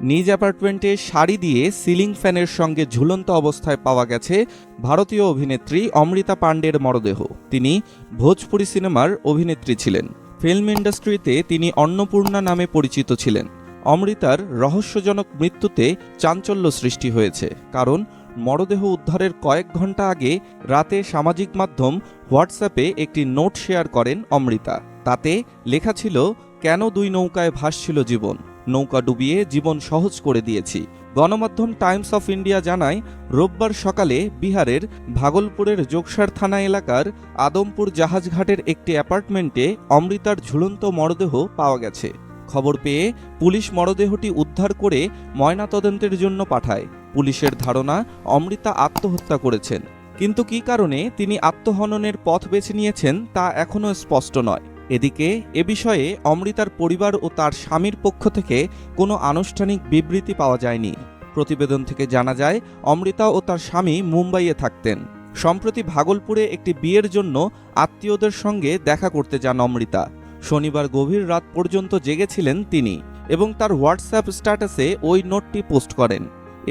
নিজ অ্যাপার্টমেন্টে শাড়ি দিয়ে সিলিং ফ্যানের সঙ্গে ঝুলন্ত অবস্থায় পাওয়া গেছে ভারতীয় অভিনেত্রী অমৃতা পাণ্ডের মরদেহ। তিনি ভোজপুরি সিনেমার অভিনেত্রী ছিলেন। ফিল্ম ইন্ডাস্ট্রিতে তিনি অন্নপূর্ণা নামে পরিচিত ছিলেন। অমৃতার রহস্যজনক মৃত্যুতে চাঞ্চল্য সৃষ্টি হয়েছে, কারণ মরদেহ উদ্ধারের কয়েক ঘন্টা আগে রাতে সামাজিক মাধ্যম হোয়াটসঅ্যাপে একটি নোট শেয়ার করেন অমৃতা। তাতে লেখা ছিল, কেন দুই নৌকায় ভাসছিল জীবন, নৌকা ডুবিয়ে জীবন সহজ করে দিয়েছি। গণমাধ্যম টাইমস অফ ইন্ডিয়া জানায়, রোববার সকালে বিহারের ভাগলপুরের যোগসার থানা এলাকার আদমপুর জাহাজঘাটের একটি অ্যাপার্টমেন্টে অমৃতার ঝুলন্ত মরদেহ পাওয়া গেছে। খবর পেয়ে পুলিশ মরদেহটি উদ্ধার করে ময়নাতদন্তের জন্য পাঠায়। পুলিশের ধারণা অমৃতা আত্মহত্যা করেছেন, কিন্তু কী কারণে তিনি আত্মহননের পথ বেছে নিয়েছেন তা এখনও স্পষ্ট নয়। এদিকে এ বিষয়ে অমৃতার পরিবার ও তার স্বামীর পক্ষ থেকে কোনো আনুষ্ঠানিক বিবৃতি পাওয়া যায়নি। প্রতিবেদন থেকে জানা যায়, অমৃতা ও তার স্বামী মুম্বাইয়ে থাকতেন। সম্প্রতি ভাগলপুরে একটি বিয়ের জন্য আত্মীয়দের সঙ্গে দেখা করতে যান অমৃতা। শনিবার গভীর রাত পর্যন্ত জেগেছিলেন তিনি এবং তার হোয়াটসঅ্যাপ স্ট্যাটাসে ওই নোটটি পোস্ট করেন।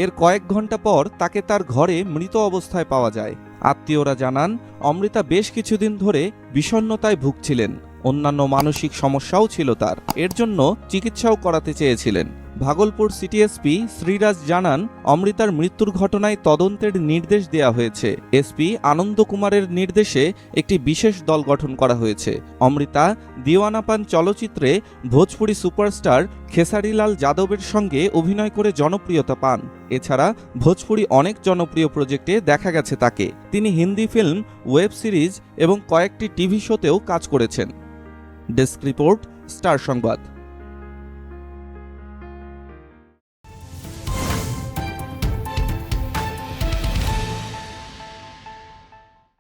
এর কয়েক ঘন্টা পর তাকে তার ঘরে মৃত অবস্থায় পাওয়া যায়। আত্মীয়রা জানান, অমৃতা বেশ কিছুদিন ধরে বিষণ্ণতায় ভুগছিলেন। অন্যান্য মানসিক সমস্যাও ছিল তার, এর জন্য চিকিৎসাও করাতে চেয়েছিলেন। ভাগলপুর সিটি এসপি শ্রীরাজ জানান, অমৃতার মৃত্যুর ঘটনায় তদন্তের নির্দেশ দেওয়া হয়েছে। এসপি আনন্দ কুমারের নির্দেশে একটি বিশেষ দল গঠন করা হয়েছে। অমৃতা দিওয়ানাপান চলচ্চিত্রে ভোজপুরি সুপারস্টার খেসারিলাল যাদবের সঙ্গে অভিনয় করে জনপ্রিয়তা পান। এছাড়া ভোজপুরি অনেক জনপ্রিয় প্রজেক্টে দেখা গেছে তাকে। তিনি হিন্দি ফিল্ম, ওয়েব সিরিজ এবং কয়েকটি টিভি শোতেও কাজ করেছেন। ডেস্ক রিপোর্ট, স্টার সংবাদ।